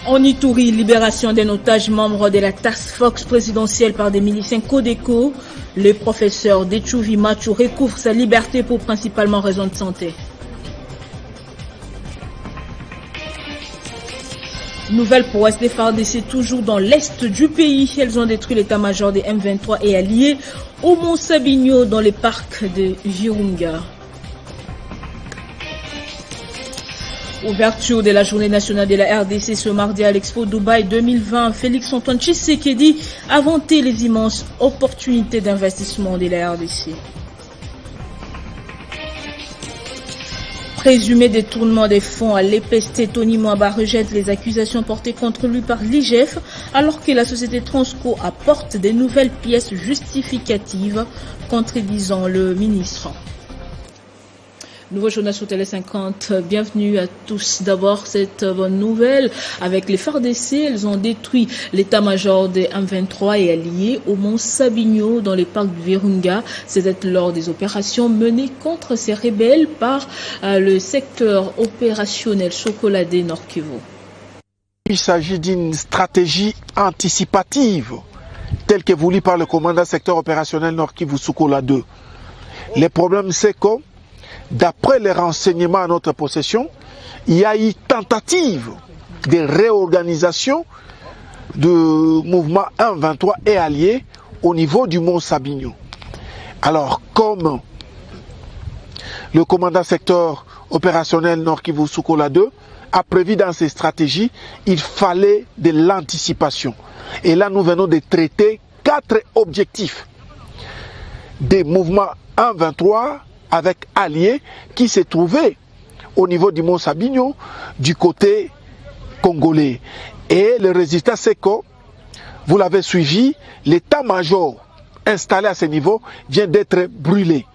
En Ituri, libération d'un otage membre de la Task Force présidentielle par des miliciens Codeco. Le professeur Detchouvi Machou recouvre sa liberté pour principalement raison de santé. Nouvelle prouesse des FARDC toujours dans l'est du pays. Elles ont détruit l'état-major des M23 et alliés au Mont Sabinho dans les parcs de Virunga. Ouverture de la journée nationale de la RDC ce mardi à l'Expo Dubaï 2020. Félix-Antoine Tshisekedi a vanté les immenses opportunités d'investissement de la RDC. Présumé détournement des fonds à l'EPST, Tony Mwaba rejette les accusations portées contre lui par l'IGF alors que la société Transco apporte des nouvelles pièces justificatives contredisant le ministre. Nouveau journal sur Télé 50, bienvenue à tous. D'abord, cette bonne nouvelle, avec les FARDC, elles ont détruit l'état-major des M23 et alliés au Mont Sabinho dans les parcs du Virunga. C'était lors des opérations menées contre ces rebelles par le secteur opérationnel Chocoladé Nord Kivu. Il s'agit d'une stratégie anticipative, telle que voulue par le commandant secteur opérationnel Nord Kivu Sukola 2. Le problème, c'est que d'après les renseignements à notre possession, il y a eu tentative de réorganisation du mouvement 1-23 et alliés au niveau du Mont Sabinho. Alors, comme le commandant secteur opérationnel Nord Kivu Sukola 2 a prévu dans ses stratégies, il fallait de l'anticipation. Et là, nous venons de traiter 4 objectifs des mouvements 1-23 avec alliés qui se trouvaient au niveau du Mont Sabinho du côté congolais. Et le résultat, c'est que, vous l'avez suivi, l'état-major installé à ce niveau vient d'être brûlé.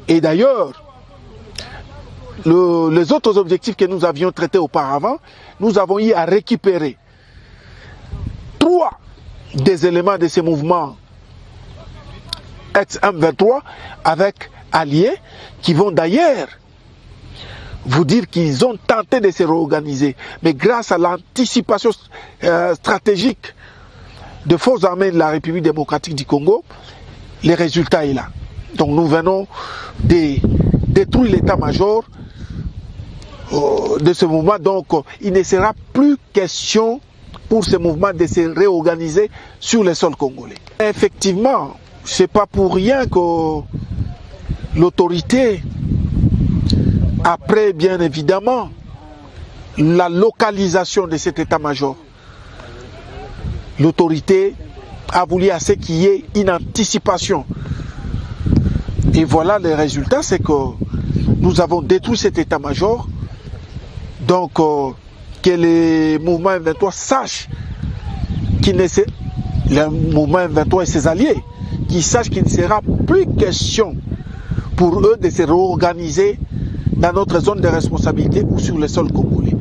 Et d'ailleurs, les autres objectifs que nous avions traités auparavant, nous avons eu à récupérer 3 des éléments de ces mouvements ex-M23 avec alliés qui vont d'ailleurs vous dire qu'ils ont tenté de se réorganiser. Mais grâce à l'anticipation stratégique de forces armées de la République démocratique du Congo, le résultat est là. Donc nous venons de détruire l'état-major de ce mouvement. Donc il ne sera plus question pour ce mouvement de se réorganiser sur le sol congolais. Effectivement, c'est pas pour rien que l'autorité, après bien évidemment la localisation de cet état-major, l'autorité a voulu à ce qu'il y ait une anticipation. Et voilà le résultat, c'est que nous avons détruit cet état-major, donc que les mouvements M23 sachent le mouvement M23 et ses alliés, qui sachent qu'il ne sera plus question pour eux de se réorganiser dans notre zone de responsabilité ou sur le sol congolais.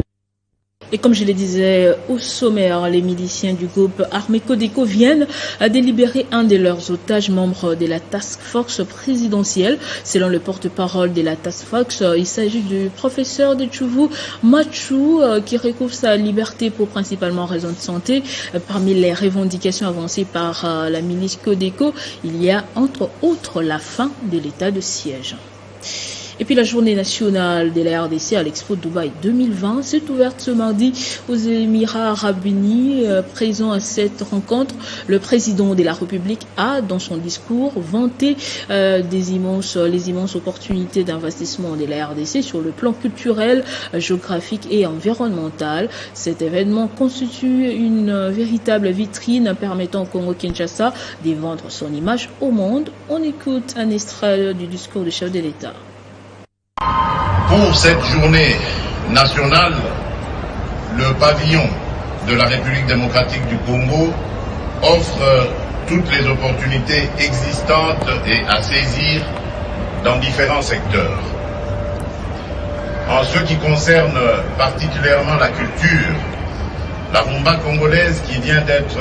Et comme je le disais au sommaire, les miliciens du groupe armé Codeco viennent à délibérer un de leurs otages membres de la Task Force présidentielle. Selon le porte-parole de la Task Force, il s'agit du professeur Detchouvi Machou qui recouvre sa liberté pour principalement raison de santé. Parmi les revendications avancées par la milice Codeco, il y a entre autres la fin de l'état de siège. Et puis la journée nationale de la RDC à l'Expo Dubaï 2020 s'est ouverte ce mardi aux Émirats Arabes Unis. Présent à cette rencontre, le président de la République a, dans son discours, vanté les immenses opportunités d'investissement de la RDC sur le plan culturel, géographique et environnemental. Cet événement constitue une véritable vitrine permettant au Congo-Kinshasa de vendre son image au monde. On écoute un extrait du discours du chef de l'État. Pour cette journée nationale, le pavillon de la République démocratique du Congo offre toutes les opportunités existantes et à saisir dans différents secteurs. En ce qui concerne particulièrement la culture, la rumba congolaise qui vient d'être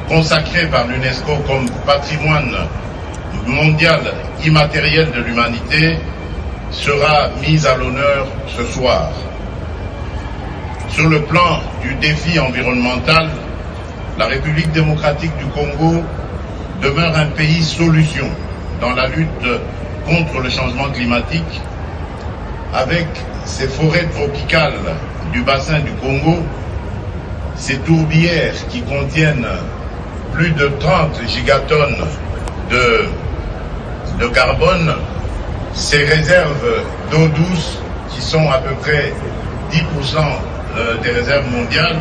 consacrée par l'UNESCO comme patrimoine mondial immatériel de l'humanité sera mise à l'honneur ce soir. Sur le plan du défi environnemental, la République démocratique du Congo demeure un pays solution dans la lutte contre le changement climatique, avec ses forêts tropicales du bassin du Congo, ses tourbières qui contiennent plus de 30 gigatonnes de carbone, ses réserves d'eau douce qui sont à peu près 10% des réserves mondiales.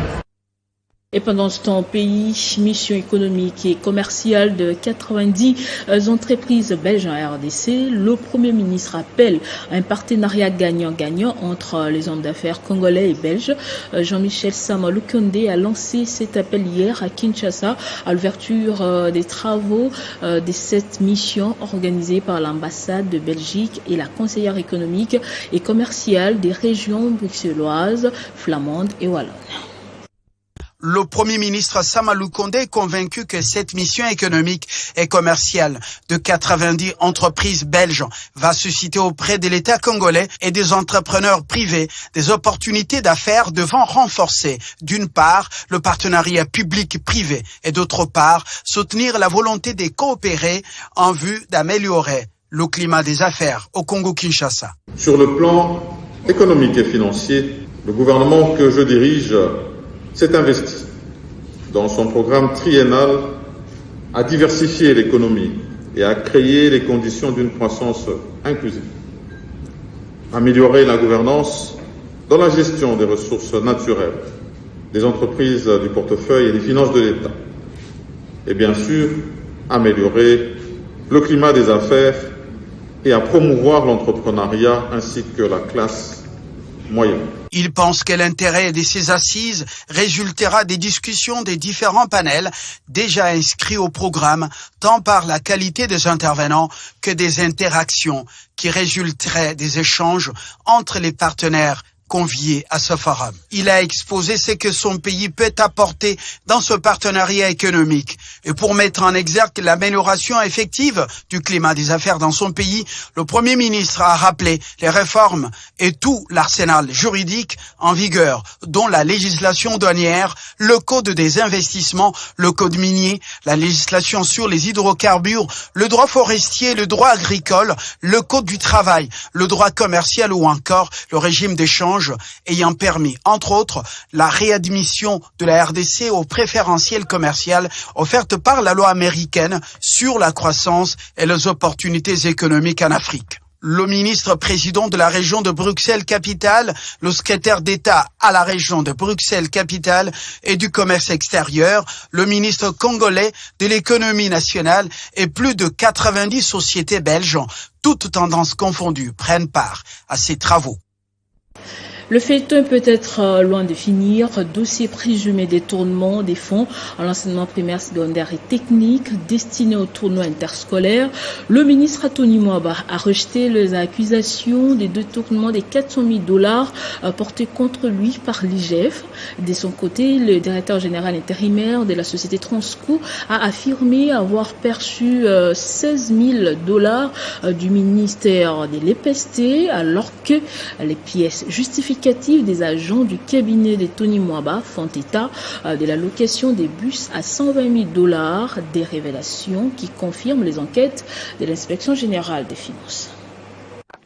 Et pendant ce temps, au pays, mission économique et commerciale de 90 entreprises belges en RDC, le Premier ministre appelle à un partenariat gagnant-gagnant entre les hommes d'affaires congolais et belges. Jean-Michel Sama Lukonde a lancé cet appel hier à Kinshasa à l'ouverture des travaux de cette mission organisée par l'ambassade de Belgique et la conseillère économique et commerciale des régions bruxelloises, flamandes et wallonnes. Le Premier ministre Sama Lukonde est convaincu que cette mission économique et commerciale de 90 entreprises belges va susciter auprès de l'État congolais et des entrepreneurs privés des opportunités d'affaires devant renforcer, d'une part, le partenariat public-privé et d'autre part, soutenir la volonté de coopérer en vue d'améliorer le climat des affaires au Congo-Kinshasa. Sur le plan économique et financier, le gouvernement que je dirige s'est investi dans son programme triennal à diversifier l'économie et à créer les conditions d'une croissance inclusive, améliorer la gouvernance dans la gestion des ressources naturelles, des entreprises du portefeuille et des finances de l'État, et bien sûr améliorer le climat des affaires et à promouvoir l'entrepreneuriat ainsi que la classe moyenne. Il pense que l'intérêt de ces assises résultera des discussions des différents panels déjà inscrits au programme, tant par la qualité des intervenants que des interactions qui résulteraient des échanges entre les partenaires conviés à ce forum. Il a exposé ce que son pays peut apporter dans ce partenariat économique. Et pour mettre en exergue l'amélioration effective du climat des affaires dans son pays, le Premier ministre a rappelé les réformes et tout l'arsenal juridique en vigueur, dont la législation douanière, le code des investissements, le code minier, la législation sur les hydrocarbures, le droit forestier, le droit agricole, le code du travail, le droit commercial ou encore le régime d'échange ayant permis, entre autres, la réadmission de la RDC au préférentiel commercial offerte par la loi américaine sur la croissance et les opportunités économiques en Afrique. Le ministre-président de la région de Bruxelles-Capitale, le secrétaire d'État à la région de Bruxelles-Capitale et du commerce extérieur, le ministre congolais de l'économie nationale et plus de 90 sociétés belges, toutes tendances confondues, prennent part à ces travaux. Le feuilleton peut être loin de finir. Dossier présumé détournement des fonds à l'enseignement primaire, secondaire et technique destiné au tournoi interscolaire. Le ministre Tony Mwaba a rejeté les accusations des détournements des $400 000 portés contre lui par l'IGF. De son côté, le directeur général intérimaire de la société Transco a affirmé avoir perçu $16 000 du ministère de l'EPST alors que les pièces justificatives des agents du cabinet de Tony Mwaba font état de la location des bus à $120 000, des révélations qui confirment les enquêtes de l'inspection générale des finances.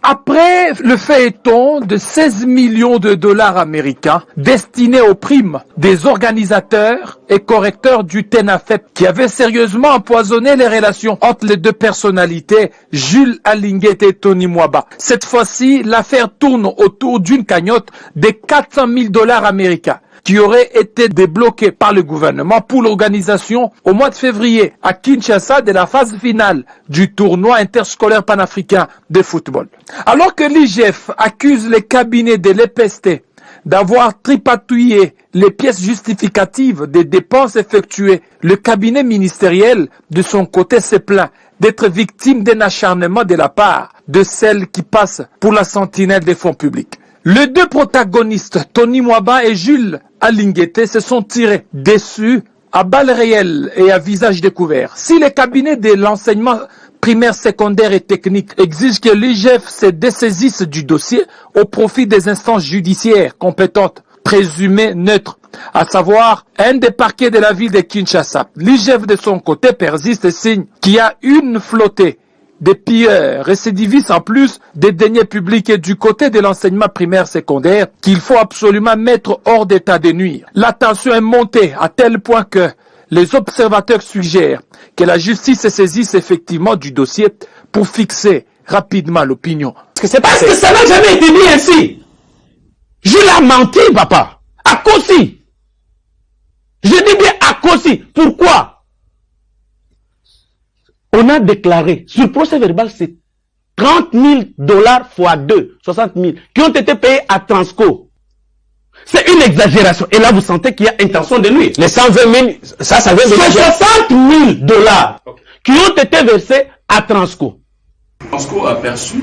Après le feuilleton de 16 millions de dollars américains destinés aux primes des organisateurs et correcteurs du TENAFEP qui avaient sérieusement empoisonné les relations entre les deux personnalités, Jules Alinguet et Tony Mwaba. Cette fois-ci, l'affaire tourne autour d'une cagnotte de $400 000 américains qui aurait été débloqué par le gouvernement pour l'organisation au mois de février à Kinshasa de la phase finale du tournoi interscolaire panafricain de football. Alors que l'IGF accuse les cabinets de l'EPST d'avoir tripatouillé les pièces justificatives des dépenses effectuées, le cabinet ministériel, de son côté, se plaint d'être victime d'un acharnement de la part de celles qui passent pour la sentinelle des fonds publics. Les deux protagonistes, Tony Mwaba et Jules Alinguet, se sont tirés dessus à balles réelles et à visage découvert. Si les cabinets de l'enseignement primaire, secondaire et technique exigent que l'IGF se dessaisisse du dossier au profit des instances judiciaires compétentes présumé neutre, à savoir un des parquets de la ville de Kinshasa. L'IGF de son côté persiste et signe qu'il y a une flottée des pilleurs récidivistes en plus des deniers publics et du côté de l'enseignement primaire secondaire qu'il faut absolument mettre hors d'état de nuire. La tension est montée à tel point que les observateurs suggèrent que la justice saisisse effectivement du dossier pour fixer rapidement l'opinion. Parce que ça n'a jamais été dit ainsi. Je l'ai menti, papa. À Kossi. Je dis bien à Kossi. Pourquoi? On a déclaré, sur le procès verbal, c'est 30 000 $ fois 2, 60 000, qui ont été payés à Transco. C'est une exagération. Et là, vous sentez qu'il y a intention de nuire. Les 120 000, ça vient de... C'est 60 000 $ qui ont été versés à Transco. Transco a perçu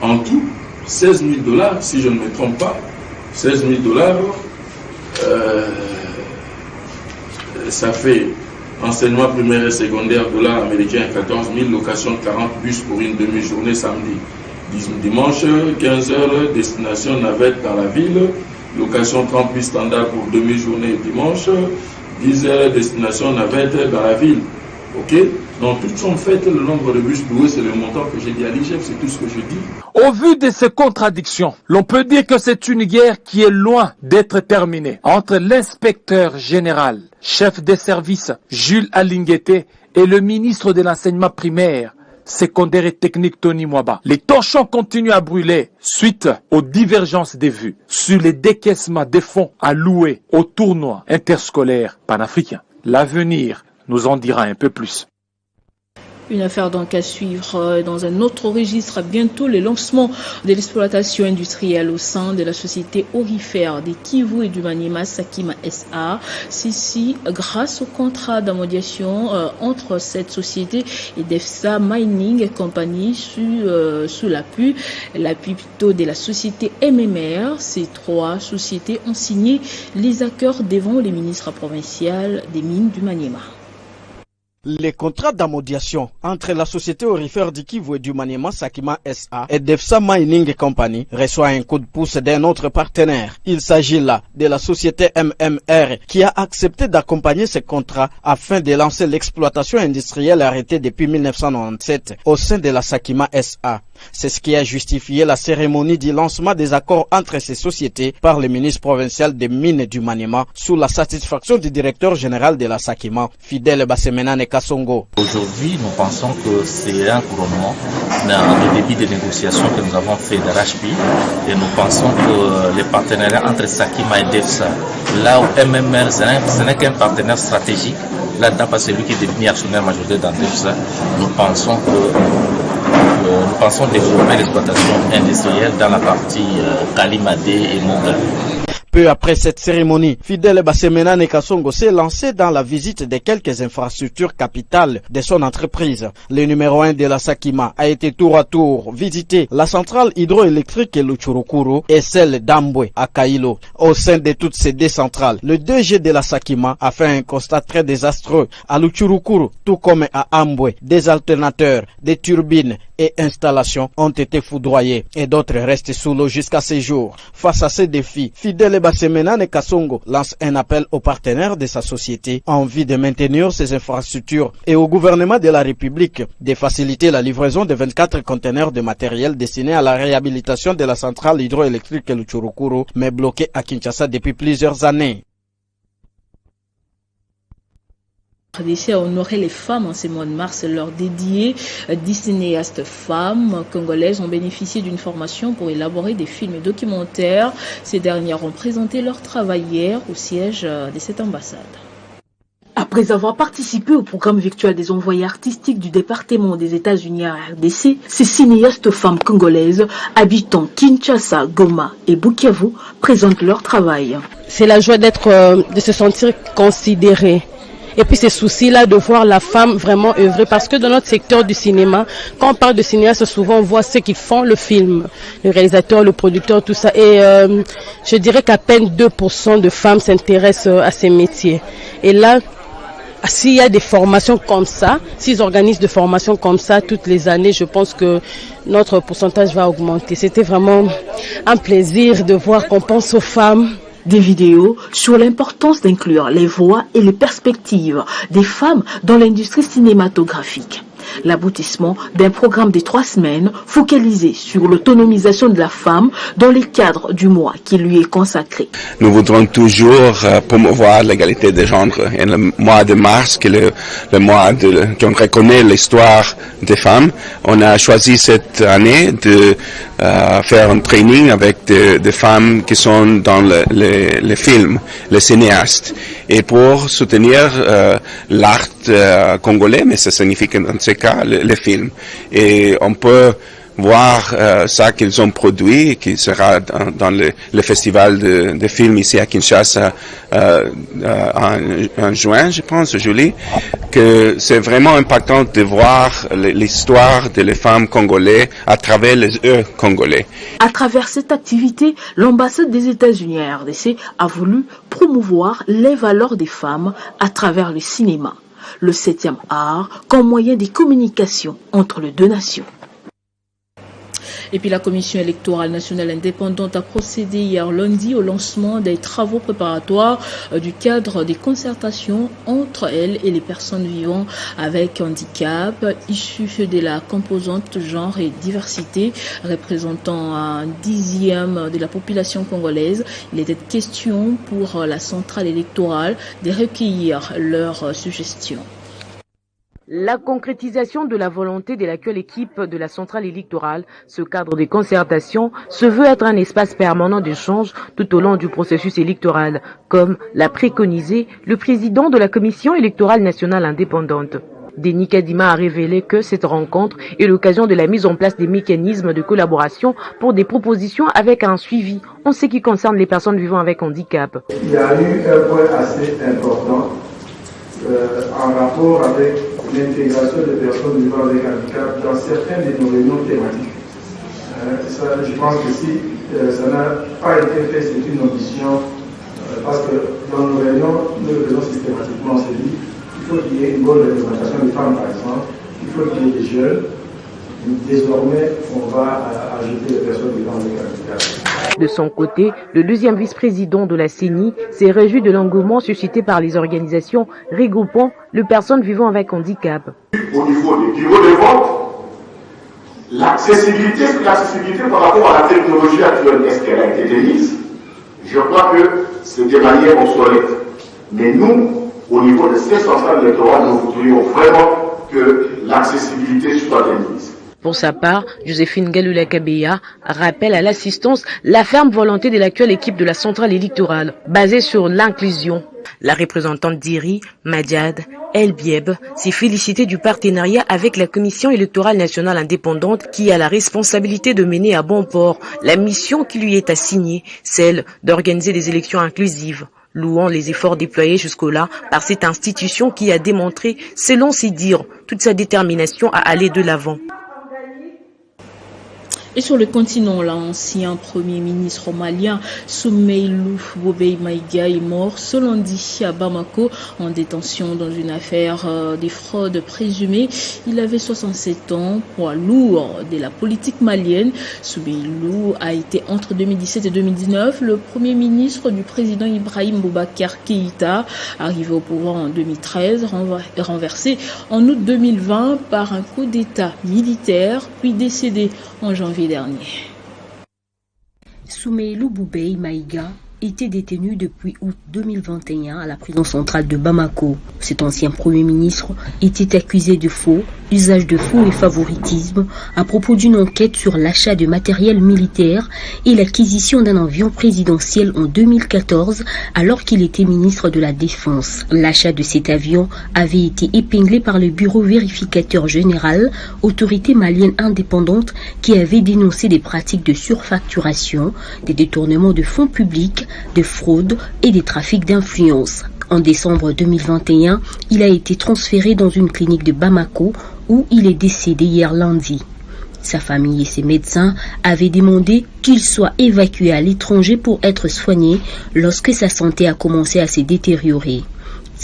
en tout 16 000 $, si je ne me trompe pas. 16 000 $, ça fait enseignement primaire et secondaire $ américains 14 000, location de 40 bus pour une demi-journée samedi. Dimanche, 15 heures, destination navette dans la ville, location 30 bus standard pour demi-journée dimanche, 10 heures, destination navette dans la ville. Ok? Donc, toutes sont faites, le nombre de bus loués, c'est le montant que j'ai dit à l'IGF, c'est tout ce que je dis. Au vu de ces contradictions, l'on peut dire que c'est une guerre qui est loin d'être terminée entre l'inspecteur général, chef des services, Jules Alinguete, et le ministre de l'enseignement primaire, secondaire et technique, Tony Mwaba. Les torchons continuent à brûler suite aux divergences des vues sur les décaissements des fonds alloués au tournoi interscolaire panafricain. L'avenir nous en dira un peu plus. Une affaire donc à suivre dans un autre registre. Bientôt le lancement de l'exploitation industrielle au sein de la société aurifère des Kivu et du Maniema Sakima SA. Ceci grâce au contrat d'amodiation entre cette société et DEFSA Mining Company sous l'appui plutôt de la société MMR. Ces trois sociétés ont signé les accords devant les ministres provinciaux des mines du Maniema. Les contrats d'amodiation entre la société aurifère du Kivu et du Maniema Sakima SA et DEFSA Mining Company reçoit un coup de pouce d'un autre partenaire. Il s'agit là de la société MMR qui a accepté d'accompagner ces contrats afin de lancer l'exploitation industrielle arrêtée depuis 1997 au sein de la Sakima SA. C'est ce qui a justifié la cérémonie du lancement des accords entre ces sociétés par le ministre provincial des mines du Maniema sous la satisfaction du directeur général de la Sakima, Fidèle Bassemenane Kasongo. Aujourd'hui, nous pensons que c'est un couronnement dans le début des négociations que nous avons fait d'arrache-pied et nous pensons que les partenariats entre Sakima et DEFSA, là où MMR, ce n'est qu'un partenaire stratégique, là d'après celui qui est devenu actionnaire majoritaire dans DEFSA, nous pensons développer l'exploitation industrielle dans la partie Kalimade et Mongal. Peu après cette cérémonie, Fidèle Bassemenane Kasongo s'est lancé dans la visite de quelques infrastructures capitales de son entreprise. Le numéro 1 de la Sakima a été tour à tour visiter la centrale hydroélectrique Luchurukuru et celle d'Ambwe à Kailo. Au sein de toutes ces deux centrales, le DG de la Sakima a fait un constat très désastreux. À Luchurukuru, tout comme à Ambwe, des alternateurs, des turbines et installations ont été foudroyés et d'autres restent sous l'eau jusqu'à ces jours. Face à ces défis, Fidèle Bassemenane Kasongo lance un appel aux partenaires de sa société en vue de maintenir ces infrastructures et au gouvernement de la République de faciliter la livraison de 24 conteneurs de matériel destinés à la réhabilitation de la centrale hydroélectrique Luchurukuru, mais bloquée à Kinshasa depuis plusieurs années. À honorer les femmes en ce mois de mars, leur dédié. 10 cinéastes femmes congolaises ont bénéficié d'une formation pour élaborer des films documentaires. Ces dernières ont présenté leur travail hier au siège de cette ambassade. Après avoir participé au programme virtuel des envoyés artistiques du département des États-Unis à RDC, ces cinéastes femmes congolaises habitant Kinshasa, Goma et Bukavu présentent leur travail. C'est la joie de se sentir considérée. Et puis ce souci-là de voir la femme vraiment œuvrer, parce que dans notre secteur du cinéma, quand on parle de cinéaste, souvent on voit ceux qui font le film, le réalisateur, le producteur, tout ça. Et je dirais qu'à peine 2% de femmes s'intéressent à ces métiers. Et là, s'il y a des formations comme ça, s'ils organisent des formations comme ça toutes les années, je pense que notre pourcentage va augmenter. C'était vraiment un plaisir de voir qu'on pense aux femmes Des vidéos sur l'importance d'inclure les voix et les perspectives des femmes dans l'industrie cinématographique. L'aboutissement d'un programme de 3 semaines focalisé sur l'autonomisation de la femme dans le cadre du mois qui lui est consacré. Nous voudrons toujours promouvoir l'égalité des genres. Et le mois de mars, qui est le mois qu'on reconnaît l'histoire des femmes, on a choisi cette année de faire un training avec des femmes qui sont dans les films, les cinéastes. Et pour soutenir l'art congolais, mais ça signifie que dans ces cas, les films. Et on peut voir ça qu'ils ont produit, qui sera dans le festival de films ici à Kinshasa en juin, je pense, juillet, que c'est vraiment impactant de voir l'histoire des femmes congolaises à travers les yeux congolais. À travers cette activité, l'ambassade des États-Unis à RDC a voulu promouvoir les valeurs des femmes à travers le cinéma, le 7e art comme moyen de communication entre les deux nations. Et puis la Commission électorale nationale indépendante a procédé hier lundi au lancement des travaux préparatoires du cadre des concertations entre elle et les personnes vivant avec handicap, issues de la composante genre et diversité, représentant un 10e de la population congolaise. Il était question pour la centrale électorale de recueillir leurs suggestions. La concrétisation de la volonté de l'actuelle équipe de la centrale électorale, ce cadre de concertation, se veut être un espace permanent d'échange tout au long du processus électoral, comme l'a préconisé le président de la Commission électorale nationale indépendante. Denis Kadima a révélé que cette rencontre est l'occasion de la mise en place des mécanismes de collaboration pour des propositions avec un suivi en ce qui concerne les personnes vivant avec handicap. Il y a eu un point assez important en rapport avec l'intégration des personnes vivant avec handicap dans certaines de nos réunions thématiques. Je pense que si ça n'a pas été fait, c'est une ambition, parce que dans nos réunions systématiquement, on se dit qu'il faut qu'il y ait une bonne représentation des femmes, par exemple, il faut qu'il y ait des jeunes. Désormais, on va ajouter les personnes vivant avec handicap. De son côté, le deuxième vice-président de la CENI s'est réjoui de l'engouement suscité par les organisations regroupant les personnes vivant avec handicap. Au niveau des bureaux de vote, l'accessibilité par rapport à la technologie actuelle, est-ce qu'elle a été démise? Je crois que c'est de manière obsolète. Mais nous, au niveau de ces centrales électorales, nous voudrions vraiment que l'accessibilité soit démise. Pour sa part, Joséphine Galula-Kabeya rappelle à l'assistance la ferme volonté de l'actuelle équipe de la centrale électorale, basée sur l'inclusion. La représentante d'IRI, Madiad El Bieb, s'est félicitée du partenariat avec la Commission électorale nationale indépendante qui a la responsabilité de mener à bon port la mission qui lui est assignée, celle d'organiser des élections inclusives, louant les efforts déployés jusqu'au-là par cette institution qui a démontré, selon ses dires, toute sa détermination à aller de l'avant. Et sur le continent, l'ancien premier ministre malien Soumeylou Boubèye Maïga est mort ce lundi à Bamako en détention dans une affaire des fraudes présumées. Il avait 67 ans, poids lourd de la politique malienne. Soumeylou a été entre 2017 et 2019 le premier ministre du président Ibrahim Boubacar Keïta, arrivé au pouvoir en 2013, renversé en août 2020 par un coup d'État militaire, puis décédé en janvier dernier. Soumeylou Boubèye Maïga était détenu depuis août 2021 à la prison centrale de Bamako. Cet ancien premier ministre était accusé de faux, usage de faux et favoritisme à propos d'une enquête sur l'achat de matériel militaire et l'acquisition d'un avion présidentiel en 2014 alors qu'il était ministre de la Défense. L'achat de cet avion avait été épinglé par le bureau vérificateur général, autorité malienne indépendante qui avait dénoncé des pratiques de surfacturation, des détournements de fonds publics, de fraude et des trafics d'influence. En décembre 2021, il a été transféré dans une clinique de Bamako où il est décédé hier lundi. Sa famille et ses médecins avaient demandé qu'il soit évacué à l'étranger pour être soigné lorsque sa santé a commencé à se détériorer.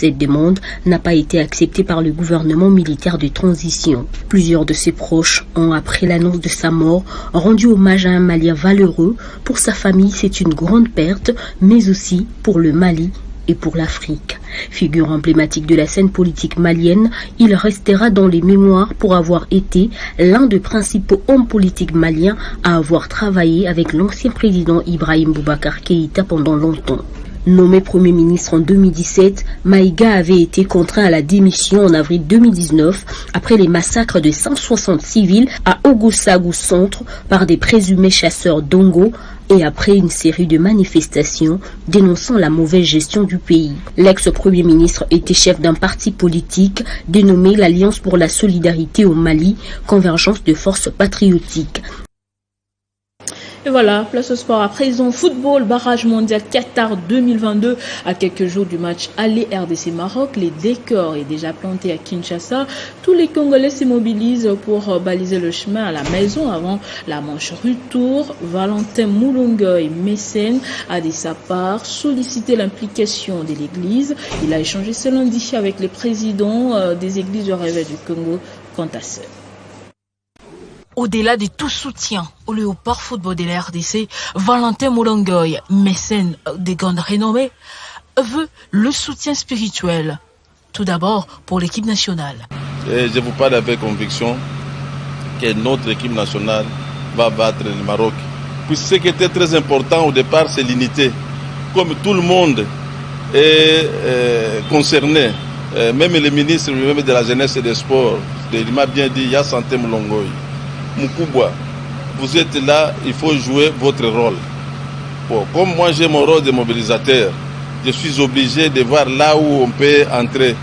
Cette demande n'a pas été acceptée par le gouvernement militaire de transition. Plusieurs de ses proches ont, après l'annonce de sa mort, rendu hommage à un Malien valeureux. Pour sa famille, c'est une grande perte, mais aussi pour le Mali et pour l'Afrique. Figure emblématique de la scène politique malienne, il restera dans les mémoires pour avoir été l'un des principaux hommes politiques maliens à avoir travaillé avec l'ancien président Ibrahim Boubacar Keïta pendant longtemps. Nommé Premier ministre en 2017, Maïga avait été contraint à la démission en avril 2019 après les massacres de 160 civils à Ogossagou Centre par des présumés chasseurs d'Ongo et après une série de manifestations dénonçant la mauvaise gestion du pays. L'ex-premier ministre était chef d'un parti politique dénommé l'Alliance pour la solidarité au Mali, convergence de forces patriotiques. Et voilà, place au sport à présent. Football, barrage mondial Qatar 2022. À quelques jours du match aller RDC Maroc, les décors est déjà planté à Kinshasa. Tous les Congolais se mobilisent pour baliser le chemin à la maison avant la manche retour. Valentin Moulonga et Mécène a de sa part sollicité l'implication de l'église. Il a échangé ce lundi avec les présidents des églises du Réveil du Congo quant à ça. Au-delà de tout soutien au Léopard Football de la RDC, Valentin Moulongoy, mécène de grande renommée, veut le soutien spirituel. Tout d'abord pour l'équipe nationale. Et je vous parle avec conviction que notre équipe nationale va battre le Maroc. Puis ce qui était très important au départ, c'est l'unité. Comme tout le monde est concerné, même le ministre lui-même de la jeunesse et des sports, il m'a bien dit, Yassante Moulongoy. Moukouba, vous êtes là, il faut jouer votre rôle. Bon, comme moi j'ai mon rôle de mobilisateur, je suis obligé de voir là où on peut entrer,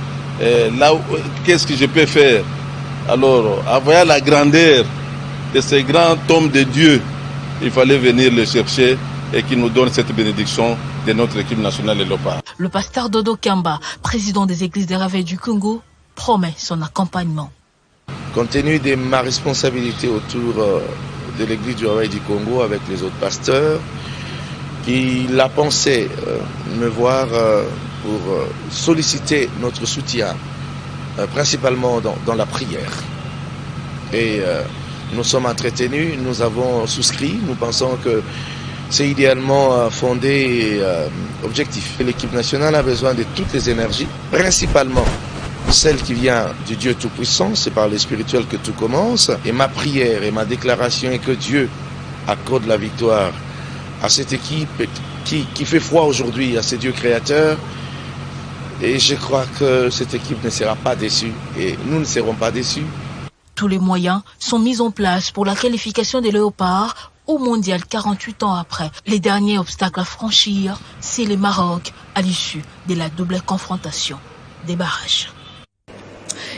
qu'est-ce que je peux faire. Alors, en voyant la grandeur de ces grands hommes de Dieu, il fallait venir les chercher et qu'ils nous donnent cette bénédiction de notre équipe nationale Léopard. Le pasteur Dodo Kamba, président des églises des Réveils du Congo, promet son accompagnement. Compte tenu de ma responsabilité autour de l'église du Réveil du Congo avec les autres pasteurs, il a pensé me voir pour solliciter notre soutien, principalement dans la prière. Et nous sommes entretenus, nous avons souscrit, nous pensons que c'est idéalement fondé et objectif. L'équipe nationale a besoin de toutes les énergies, principalement celle qui vient du Dieu Tout-Puissant, c'est par le spirituel que tout commence. Et ma prière et ma déclaration est que Dieu accorde la victoire à cette équipe qui fait foi aujourd'hui à ce Dieu créateur. Et je crois que cette équipe ne sera pas déçue et nous ne serons pas déçus. Tous les moyens sont mis en place pour la qualification des Léopards au mondial 48 ans après. Les derniers obstacles à franchir, c'est le Maroc à l'issue de la double confrontation des barrages.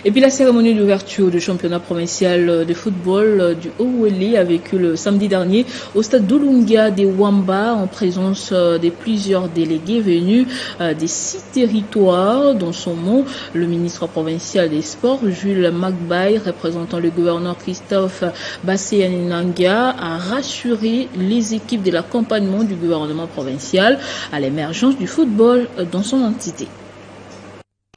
Et puis la cérémonie d'ouverture du championnat provincial de football du Haut-Ouélé a vécu le samedi dernier au stade d'Oulunga de Wamba en présence de plusieurs délégués venus des 6 territoires, dont son nom le ministre provincial des Sports Jules Magbaye, représentant le gouverneur Christophe Bassé-Nanga, a rassuré les équipes de l'accompagnement du gouvernement provincial à l'émergence du football dans son entité.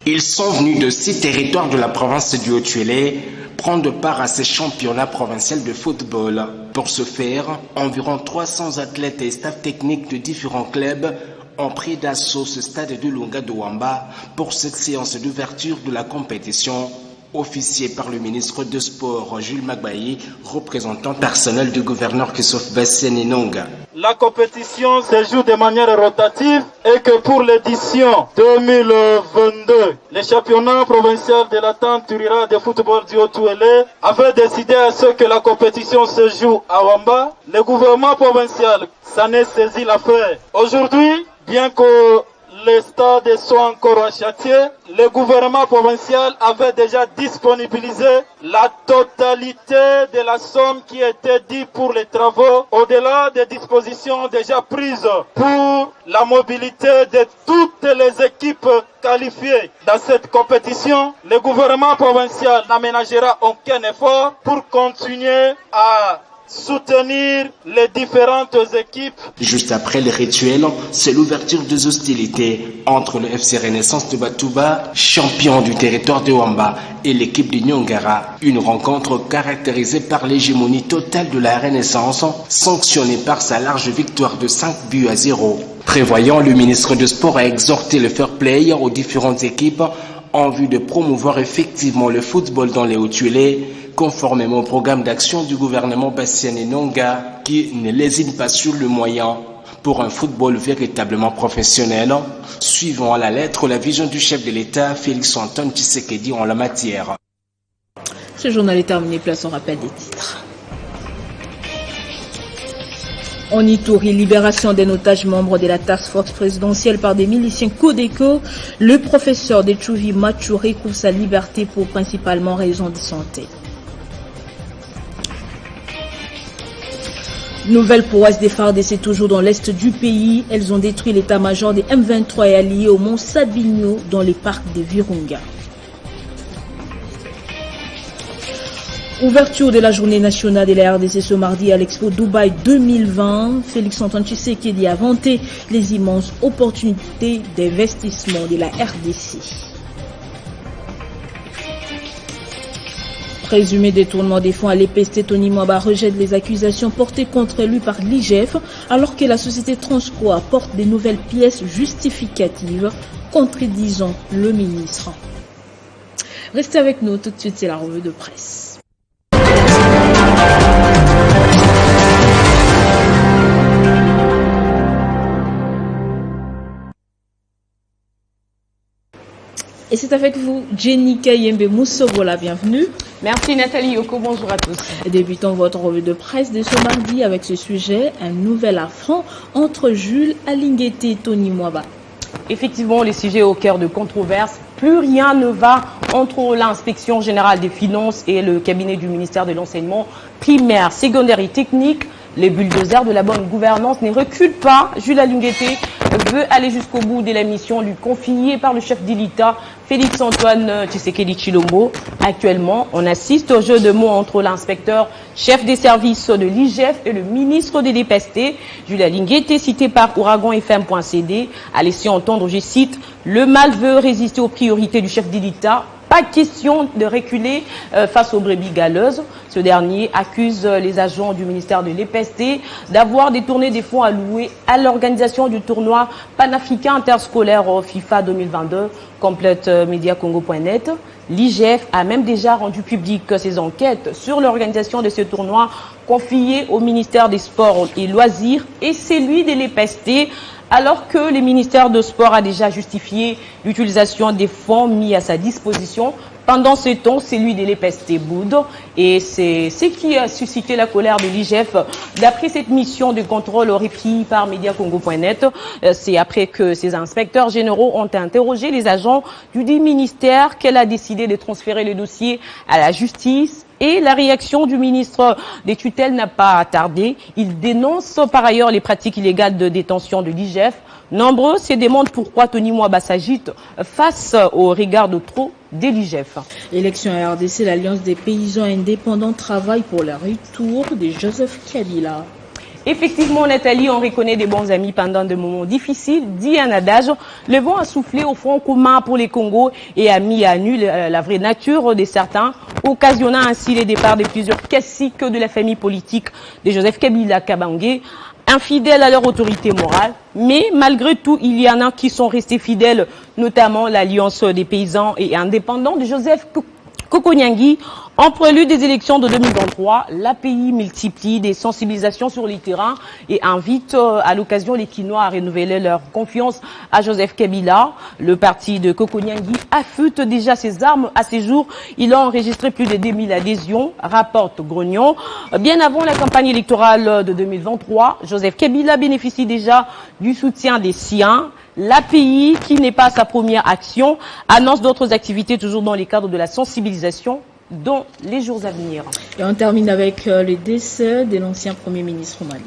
Ils sont venus de 6 territoires de la province du Haut-Uélé prendre part à ces championnats provinciaux de football. Pour ce faire, environ 300 athlètes et staff techniques de différents clubs ont pris d'assaut ce stade de Lunga de Wamba pour cette séance d'ouverture de la compétition, officiée par le ministre des Sports Jules Magbaye, représentant personnel du gouverneur Christophe Bassé-Nanga. La compétition se joue de manière rotative et que pour l'édition 2022, le championnat provincial de la Tanturira de football du Haut-Uélé avait décidé à ce que la compétition se joue à Wamba. Le gouvernement provincial s'en est saisi l'affaire. Aujourd'hui, bien que les stades sont encore à Châtier, le gouvernement provincial avait déjà disponibilisé la totalité de la somme qui était dite pour les travaux, au-delà des dispositions déjà prises pour la mobilité de toutes les équipes qualifiées. Dans cette compétition, le gouvernement provincial n'aménagera aucun effort pour continuer à soutenir les différentes équipes. Juste après le rituel, c'est l'ouverture des hostilités entre le FC Renaissance de Batouba, champion du territoire de Wamba, et l'équipe de Nyongara. Une rencontre caractérisée par l'hégémonie totale de la Renaissance, sanctionnée par sa large victoire de 5-0. Prévoyant, le ministre de Sport a exhorté le fair play aux différentes équipes en vue de promouvoir effectivement le football dans les Hauts-Tuélé, conformément au programme d'action du gouvernement Bastiani Nonga, qui ne lésine pas sur le moyen pour un football véritablement professionnel, suivant à la lettre la vision du chef de l'État, Félix Antoine Tshisekedi, en la matière. Ce journal est terminé, place en rappel des titres. En Ituri, libération des otages membres de la task force présidentielle par des miliciens Codeco. Le professeur de Tchouvi Machouré couvre sa liberté pour principalement raisons de santé. Nouvelle prouesse des FARDC toujours dans l'est du pays. Elles ont détruit l'état-major des M23 et alliés au mont Sabinho dans les parcs de Virunga. Ouverture de la journée nationale de la RDC ce mardi à l'Expo Dubaï 2020. Félix Antoine Tshisekedi a vanté les immenses opportunités d'investissement de la RDC. Présumé détournement des fonds à l'EPST, Tony Mwaba rejette les accusations portées contre lui par l'IGF alors que la société Transco apporte des nouvelles pièces justificatives contredisant le ministre. Restez avec nous, tout de suite c'est la revue de presse. Et c'est avec vous, Jenny Kayembe Moussobola, bienvenue. Merci Nathalie Yoko, bonjour à tous. Débutons votre revue de presse de ce mardi avec ce sujet, un nouvel affront entre Jules Alinguete et Tony Mwaba. Effectivement, les sujets au cœur de controverse, plus rien ne va entre l'inspection générale des finances et le cabinet du ministère de l'enseignement primaire, secondaire et technique. Les bulldozers de la bonne gouvernance ne reculent pas. Jules Alinguete veut aller jusqu'au bout de la mission lui confiée par le chef d'Ilita, Félix Antoine Tshisekedi Tshilombo. Actuellement, on assiste au jeu de mots entre l'inspecteur chef des services de l'IGF et le ministre des DPST. Jules Alinguete, cité par OuraganFM.cd, a laissé entendre, je cite, « Le mal veut résister aux priorités du chef d'Ilita. Pas question de reculer face aux brebis galeuses. » Ce dernier accuse les agents du ministère de l'EPST d'avoir détourné des fonds alloués à l'organisation du tournoi panafricain interscolaire FIFA 2022, complète mediacongo.net. L'IGF a même déjà rendu public ses enquêtes sur l'organisation de ce tournoi confié au ministère des Sports et Loisirs et celui de l'EPST, alors que le ministère de Sport a déjà justifié l'utilisation des fonds mis à sa disposition. Pendant ce temps, celui de l'EPST boude, et c'est ce qui a suscité la colère de l'IGF. D'après cette mission de contrôle repris par mediacongo.net, c'est après que ces inspecteurs généraux ont interrogé les agents du dit ministère qu'elle a décidé de transférer le dossier à la justice. Et la réaction du ministre des tutelles n'a pas tardé. Il dénonce par ailleurs les pratiques illégales de détention de l'IGF. Nombreux se demandent pourquoi Tony Mwaba s'agite face au regard de trop de l'IGF. Élection à RDC, l'Alliance des paysans indépendants travaille pour le retour de Joseph Kabila. Effectivement, Nathalie, on reconnaît des bons amis pendant des moments difficiles. Dit un adage, le vent a soufflé au front commun pour les Congos et a mis à nu la vraie nature de certains, occasionnant ainsi les départs de plusieurs classiques de la famille politique de Joseph Kabila Kabange, infidèles à leur autorité morale. Mais malgré tout, il y en a qui sont restés fidèles, notamment l'Alliance des paysans et indépendants de Joseph Kokonyangi. En prélude des élections de 2023, l'API multiplie des sensibilisations sur les terrains et invite à l'occasion les Kinois à renouveler leur confiance à Joseph Kabila. Le parti de Kokonyangi affûte déjà ses armes à ses jours. Il a enregistré plus de 2000 adhésions, rapporte Grognon. Bien avant la campagne électorale de 2023, Joseph Kabila bénéficie déjà du soutien des siens. L'API, qui n'est pas sa première action, annonce d'autres activités toujours dans les cadres de la sensibilisation dans les jours à venir. Et on termine avec le décès de l'ancien Premier ministre malien.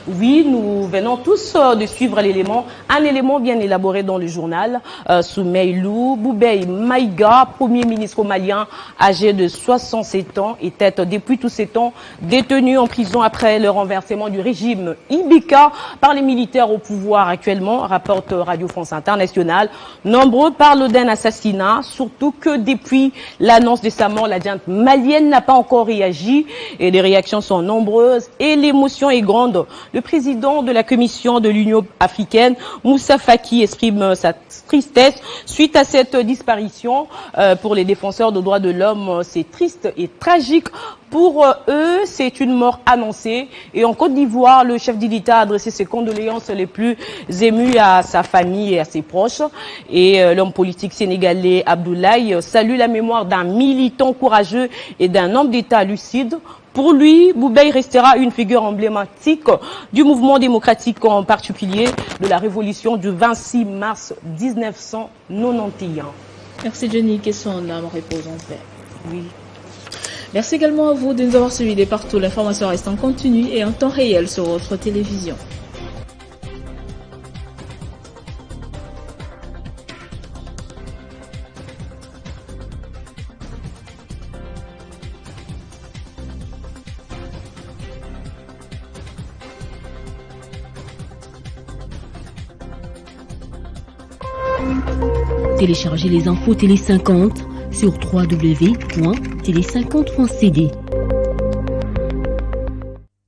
Oui, nous venons tous de suivre un élément bien élaboré dans le journal. Soumeylou Boubèye Maïga, premier ministre malien, âgé de 67 ans, était depuis tous ces temps détenu en prison après le renversement du régime Ibeka par les militaires au pouvoir actuellement, rapporte Radio France Internationale. Nombreux parlent d'un assassinat, surtout que depuis l'annonce de sa mort, la junte malienne n'a pas encore réagi et les réactions sont nombreuses et l'émotion est grande. Le président de la Commission de l'Union africaine, Moussa Faki, exprime sa tristesse suite à cette disparition. Pour les défenseurs des droits de l'homme, c'est triste et tragique. Pour eux, c'est une mort annoncée. Et en Côte d'Ivoire, le chef de l'État a adressé ses condoléances les plus émues à sa famille et à ses proches. Et l'homme politique sénégalais Abdoulaye salue la mémoire d'un militant courageux et d'un homme d'État lucide. Pour lui, Boubèye restera une figure emblématique du mouvement démocratique, en particulier de la révolution du 26 mars 1991. Merci Jenny, que son âme repose en paix. Oui. Merci également à vous de nous avoir suivis de partout. L'information reste en continu et en temps réel sur votre télévision. Téléchargez les infos Télé 50 sur www.télé50.cd.